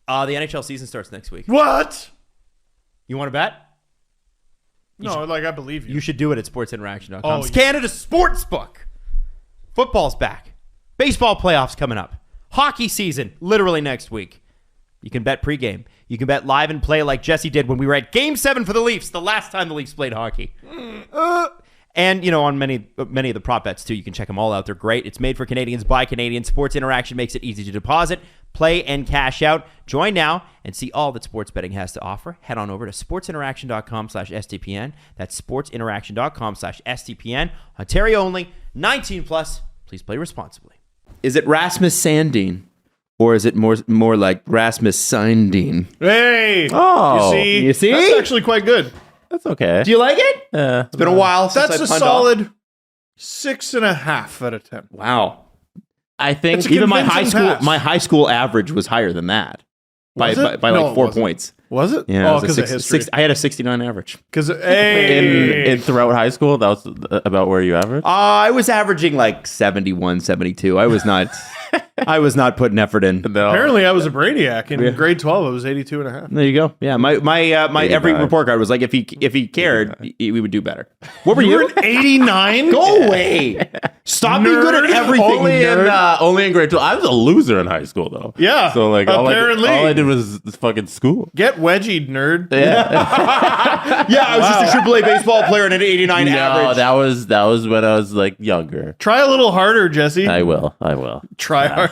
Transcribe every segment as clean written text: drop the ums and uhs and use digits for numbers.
The NHL season starts next week. What? You want to bet? I believe you. You should do it at sportsinteraction.com. Oh, It's Canada's sports book. Football's back. Baseball playoffs coming up. Hockey season literally next week. You can bet pregame. You can bet live and play like Jesse did when we were at Game 7 for the Leafs, the last time the Leafs played hockey. And, on many of the prop bets, too. You can check them all out. They're great. It's made for Canadians by Canadians. Sports Interaction makes it easy to deposit, play, and cash out. Join now and see all that sports betting has to offer. Head on over to sportsinteraction.com/STPN. That's sportsinteraction.com/STPN. Ontario only. 18 plus. Please play responsibly. Is it Rasmus Sandin? Or is it more like Rasmus Sandin? Hey! Oh, you see? That's actually quite good. that's okay. Do you like it? It's been a while since That's I a punned solid off. 6.5 out of 10. Wow. I think It's a even convincing pass. My high school average was higher than that. By Was it? like No, it 4 wasn't. points. Was it? Yeah, Oh, it was because a of history. I had a 69 average. Because, hey! in throughout high school, that was about where you averaged. I was averaging like 71, 72. I was not putting effort in. No. Apparently, I was a brainiac. In grade 12, I was 82.5. There you go. Yeah, my every 89. report card was like if he cared, we would do better. What were You you? were an 89? Go away. Stop being good at Nerd. everything. Only in grade 12. I was a loser in high school, though. Yeah, So like apparently. all I did was fucking school. Get wedgied, nerd. Yeah, I was just a AAA baseball player and an 89 No, average. that was when I was like younger. Try a little harder, Jesse. I will. Try hard.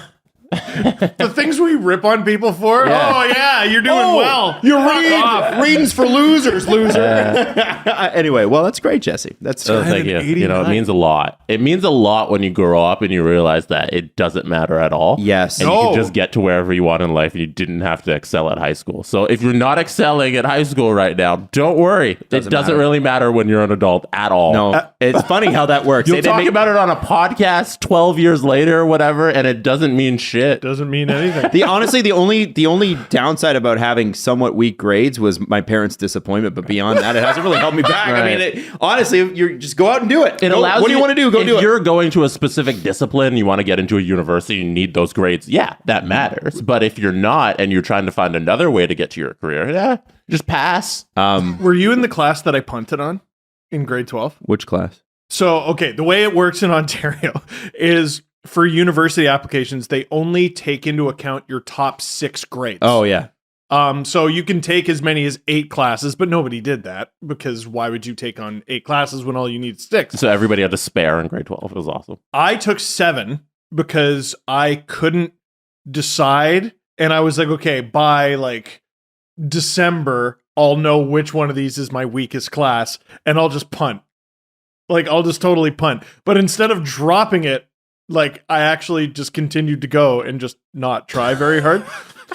The things we rip on people for? Yeah. Oh, yeah, you're doing well. You're readings for losers, loser. Anyway, well, that's great, Jesse. That's Oh, thank you. 89. It means a lot. It means a lot when you grow up and you realize that it doesn't matter at all. Yes. And you No. can just get to wherever you want in life and you didn't have to excel at high school. So if you're not excelling at high school right now, don't worry. It doesn't matter. really matter when you're an adult at all. no. It's funny how that works. You'll They talk make- about it on a podcast 12 years later or whatever, and it doesn't mean shit. Doesn't mean anything. Honestly, the only downside about having somewhat weak grades was my parents' disappointment. But beyond that, it hasn't really helped me back. I Right. mean, honestly, you just go out and do it. It allows What do you want to do? Go if do it. you're going to a specific discipline, you want to get into a university, you need those grades. Yeah, that matters. But if you're not and you're trying to find another way to get to your career, yeah, just pass. Were you in the class that I punted on in grade 12? Which class? So, okay, the way it works in Ontario is for university applications, they only take into account your top 6 grades. Oh yeah. So you can take as many as 8 classes, but nobody did that because why would you take on 8 classes when all you need is 6? So everybody had to spare in grade 12. It was awesome. I took 7 because I couldn't decide, and I was like, okay, by like December, I'll know which one of these is my weakest class, and I'll just punt. Like, I'll just totally punt. But instead of dropping it, like, I actually just continued to go and just not try very hard.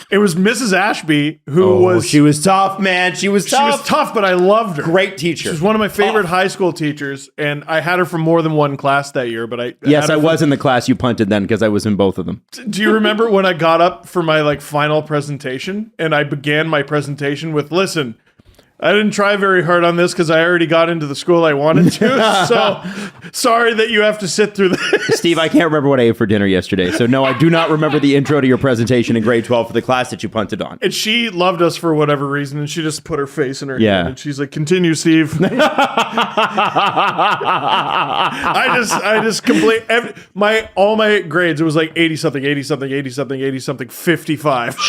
It was Mrs. Ashby who she was tough, man. She was she was tough, but I loved her. Great teacher. She was one of my favorite high school teachers, and I had her for more than one class that year. But Yes, had I her was in the class you punted then because I was in both of them. Do you remember when I got up for my like final presentation and I began my presentation with, listen, I didn't try very hard on this because I already got into the school I wanted to. So sorry that you have to sit through this. Steve, I can't remember what I ate for dinner yesterday. So no, I do not remember the intro to your presentation in grade 12 for the class that you punted on. And she loved us for whatever reason, and she just put her face in her Yeah. hand, and she's like, continue, Steve. I just complete all my grades. It was like 80 something, 80 something, 80 something, 80 something, 55.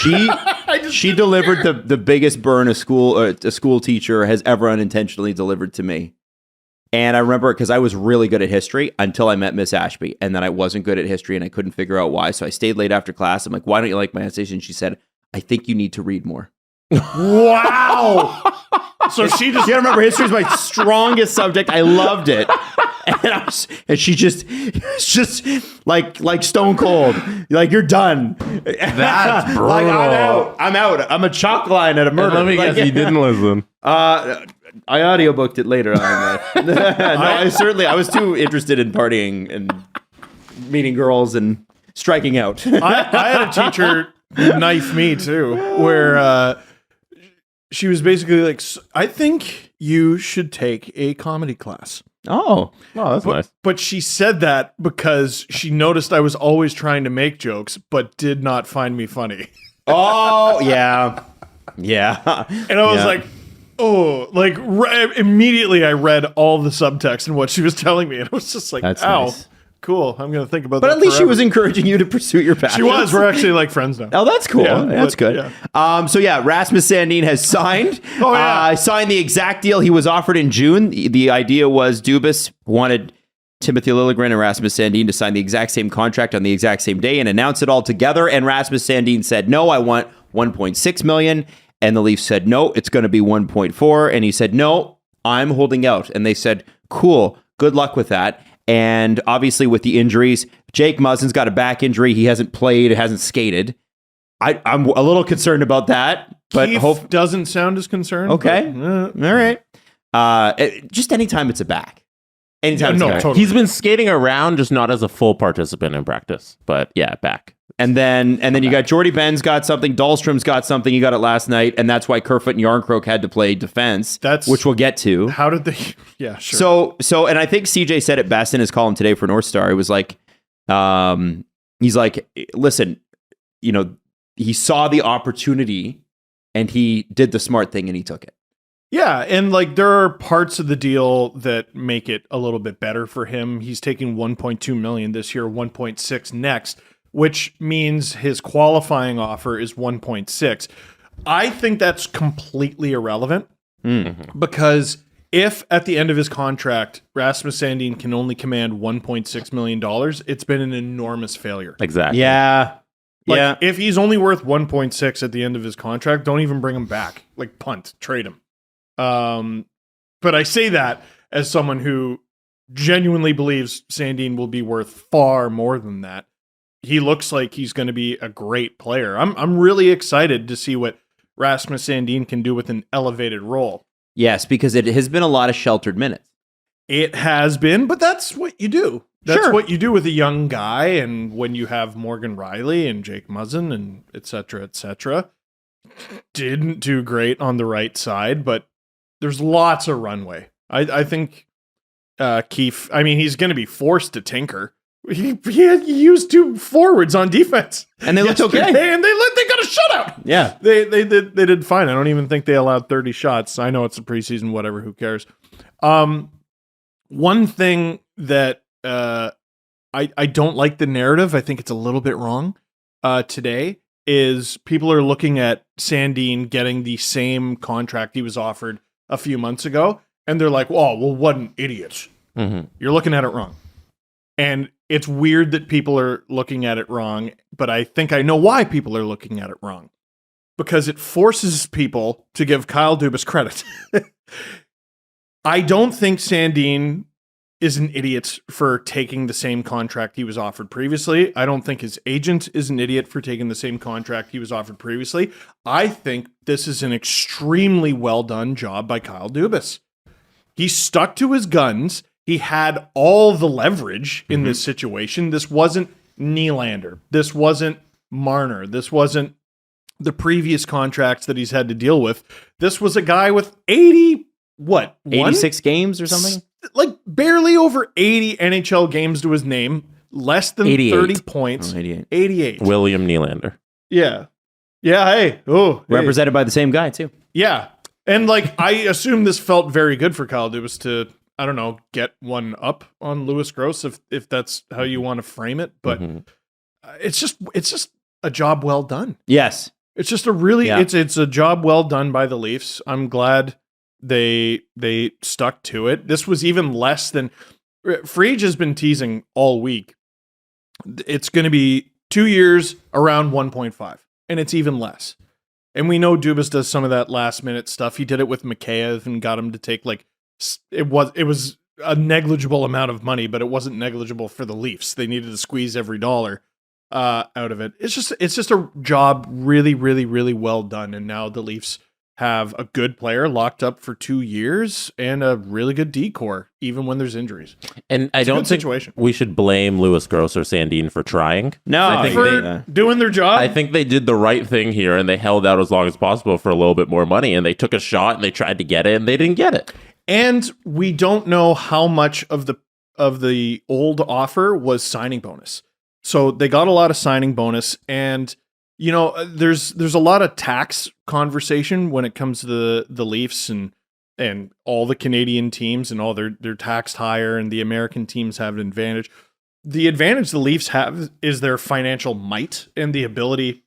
She delivered the biggest burn a school teacher has ever unintentionally delivered to me. And I remember it because I was really good at history until I met Miss Ashby. And then I wasn't good at history and I couldn't figure out why. So I stayed late after class. I'm like, why don't you like my essay? And she said, I think you need to read more. Wow. So she just... You remember history is my strongest subject. I loved it. And she just, it's just like stone cold. Like, you're done. That's brutal. Like, I'm out. I'm a chalk line at a murder. Let me guess, you didn't listen. I audiobooked it later on. No, I was too interested in partying and meeting girls and striking out. I had a teacher knife me too, where she was basically like, I think you should take a comedy class. Oh, that's nice. But she said that because she noticed I was always trying to make jokes, but did not find me funny. Oh, yeah. Yeah. And I was like, oh, like immediately I read all the subtext and what she was telling me. And I was just like, That's ow, nice. cool. I'm going to think about But that. at least she forever. was encouraging you to pursue your passion. She was. We're actually like friends now. Oh, that's cool. Yeah, That's but, good. So Rasmus Sandin has signed. Oh, yeah. Signed the exact deal he was offered in June. The idea was Dubas wanted Timothy Liljegren and Rasmus Sandin to sign the exact same contract on the exact same day and announce it all together. And Rasmus Sandin said, no, I want 1.6 million. And the Leafs said, no, it's going to be 1.4. And he said, no, I'm holding out. And they said, cool, good luck with that. And obviously with the injuries, Jake Muzzin's got a back injury. He hasn't played, hasn't skated. I'm a little concerned about that. But Keith doesn't sound as concerned. Okay. But, all right. Just anytime it's a back. Anytime it's a back. totally. He's been skating around, just not as a full participant in practice. But yeah, back. And then you got Jordy Ben's got something. Dahlstrom's got something. He got it last night. And that's why Kerfoot and Yarncroke had to play defense, which we'll get to. How did they? Yeah, sure. So, and I think CJ said it best in his column today for North Star. It was like, he's like, listen, he saw the opportunity and he did the smart thing and he took it. Yeah, and like there are parts of the deal that make it a little bit better for him. He's taking 1.2 million this year, 1.6 next, which means his qualifying offer is 1.6. I think that's completely irrelevant because if at the end of his contract, Rasmus Sandin can only command $1.6 million, it's been an enormous failure. Exactly. Yeah. Like, if he's only worth 1.6 at the end of his contract, don't even bring him back. Like, punt, trade him. But I say that as someone who genuinely believes Sandin will be worth far more than that. He looks like he's going to be a great player. I'm really excited to see what Rasmus Sandin can do with an elevated role. Yes, because it has been a lot of sheltered minutes. It has been, but that's what you do. That's what you do with a young guy, and when you have Morgan Riley and Jake Muzzin and et cetera, didn't do great on the right side, but there's lots of runway. I think Keefe, he's going to be forced to tinker. He used 2 forwards on defense. And they looked okay. And they got a shutout. Yeah. They did fine. I don't even think they allowed 30 shots. I know it's a preseason, whatever, who cares. One thing that I don't like the narrative, I think it's a little bit wrong today, is people are looking at Sandin getting the same contract he was offered a few months ago, and they're like, oh, well, what an idiot. Mm-hmm. You're looking at it wrong. And it's weird that people are looking at it wrong, but I think I know why people are looking at it wrong. Because it forces people to give Kyle Dubas credit. I don't think Sandin is an idiot for taking the same contract he was offered previously. I don't think his agent is an idiot for taking the same contract he was offered previously. I think this is an extremely well done job by Kyle Dubas. He stuck to his guns. He had all the leverage in this situation. This wasn't Nylander. This wasn't Marner. This wasn't the previous contracts that he's had to deal with. This was a guy with 86 games or something? Like barely over 80 NHL games to his name, less than 88. 30 points. 88. William Nylander. Yeah. Yeah, hey. Represented by the same guy, too. Yeah. And like I assume this felt very good for Kyle Dubas to, I don't know, get one up on Louis Gross if that's how you want to frame it, but it's just a job well done. Yes. It's just it's a job well done by the Leafs. I'm glad they stuck to it. This was even less than Frege has been teasing all week. It's going to be 2 years around 1.5, and it's even less. And we know Dubas does some of that last minute stuff. He did it with Mikheyev and got him to take it was a negligible amount of money, but it wasn't negligible for the Leafs. They needed to squeeze every dollar out of it. It's just a job really, really, really well done. And now the Leafs have a good player locked up for 2 years and a really good D-core, even when there's injuries. And I don't think we should blame Louis Gross or Sandin for trying. No, I think for doing their job. I think they did the right thing here, and they held out as long as possible for a little bit more money, and they took a shot, and they tried to get it, and they didn't get it. And we don't know how much of the old offer was signing bonus. So they got a lot of signing bonus, and there's a lot of tax conversation when it comes to the Leafs and all the Canadian teams and all they're taxed higher and the American teams have an advantage. The advantage the Leafs have is their financial might and the ability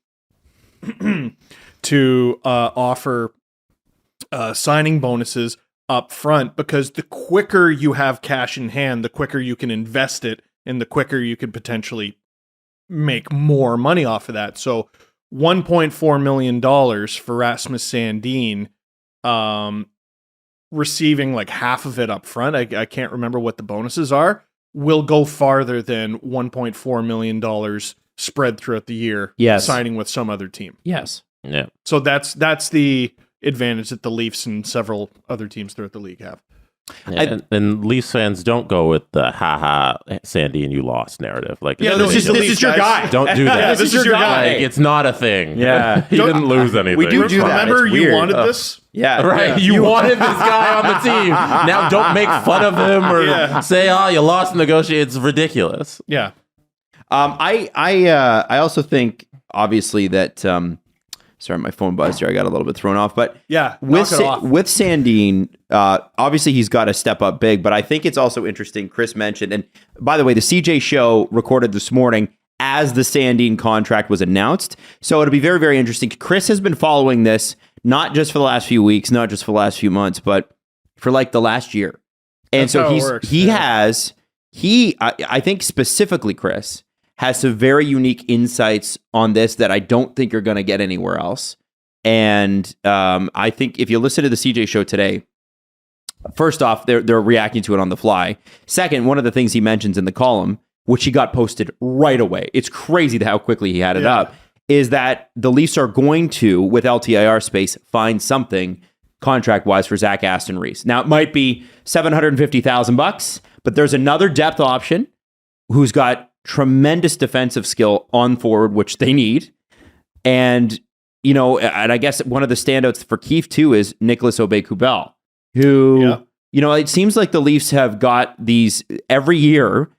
to offer signing bonuses up front, because the quicker you have cash in hand, the quicker you can invest it and the quicker you could potentially make more money off of that. So $1.4 million for Rasmus Sandin, receiving like half of it up front, I can't remember what the bonuses are, will go farther than $1.4 million spread throughout the year, signing with some other team. Yes. Yeah. So that's the advantage that the Leafs and several other teams throughout the league have. Yeah, and Leafs fans don't go with the "haha, Sandy and you lost" narrative. Like, this is your guy. Don't do that. This is your guy. Like, it's not a thing. Yeah, he didn't lose anything. We do that. Remember, It's you weird. wanted this. Yeah, Right, you wanted this guy on the team. Now don't make fun of him or say, "Oh, you lost in negotiations." It's ridiculous. Yeah. I also think obviously that sorry, my phone buzzed here. I got a little bit thrown off, but with Sandin, obviously he's got to step up big. But I think it's also interesting. Chris mentioned, and by the way, the CJ show recorded this morning as the Sandin contract was announced. So it'll be very, very interesting. Chris has been following this not just for the last few weeks, not just for the last few months, but for like the last year. And That's so I think specifically Chris has some very unique insights on this that I don't think you're going to get anywhere else. And I think if you listen to the CJ show today, first off, they're reacting to it on the fly. Second, one of the things he mentions in the column, which he got posted right away, it's crazy how quickly he had it up, is that the Leafs are going to, with LTIR space, find something contract-wise for Zach Aston Reese. Now, it might be $750,000, but there's another depth option who's got tremendous defensive skill on forward, which they need. And, and I guess one of the standouts for Keefe, too, is Nicholas Aubé-Kubel, who, it seems like the Leafs have got these every year.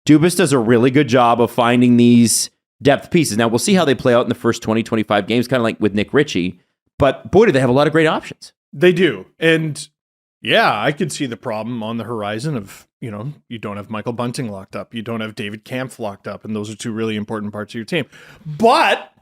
Dubas does a really good job of finding these depth pieces. Now, we'll see how they play out in the first 20, 25 games, kind of like with Nick Ritchie. But, boy, do they have a lot of great options. They do. And, I could see the problem on the horizon of, you don't have Michael Bunting locked up. You don't have David Kampf locked up. And those are two really important parts of your team. But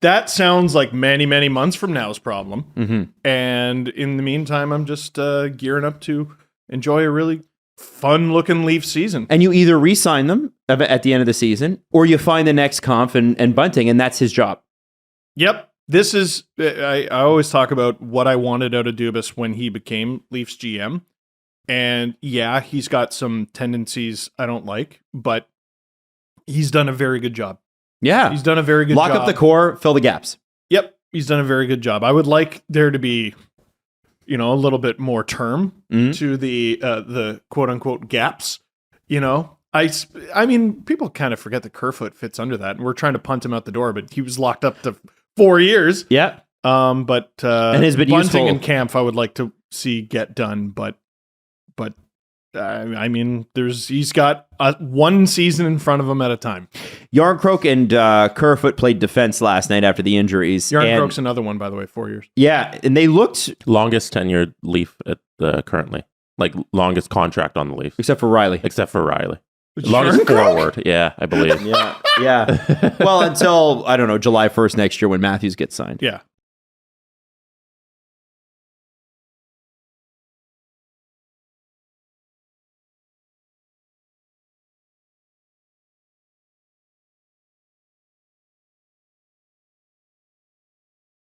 that sounds like many, many months from now's problem. Mm-hmm. And in the meantime, I'm just gearing up to enjoy a really fun-looking Leafs season. And you either re-sign them at the end of the season, or you find the next Kampf and Bunting, and that's his job. Yep. This is, I always talk about what I wanted out of Dubas when he became Leafs GM. And he's got some tendencies I don't like, but he's done a very good job. Yeah. He's done a very good job. Lock up the core, fill the gaps. Yep. He's done a very good job. I would like there to be, a little bit more term to the quote unquote gaps. I mean, people kind of forget that Kerfoot fits under that, and we're trying to punt him out the door, but he was locked up to 4 years. Yeah. But and has been Bunting useful. and Kampf I would like to see get done, but I mean, he's got one season in front of him at a time. Yarncroke and Kerfoot played defense last night after the injuries. Yarncroke's another one, by the way, 4 years. Yeah, and they looked Longest tenured Leaf at currently, like longest contract on the Leafs, except for Riley. Longest forward, I believe. Yeah. Well, until I don't know, July 1st next year when Matthews gets signed. Yeah.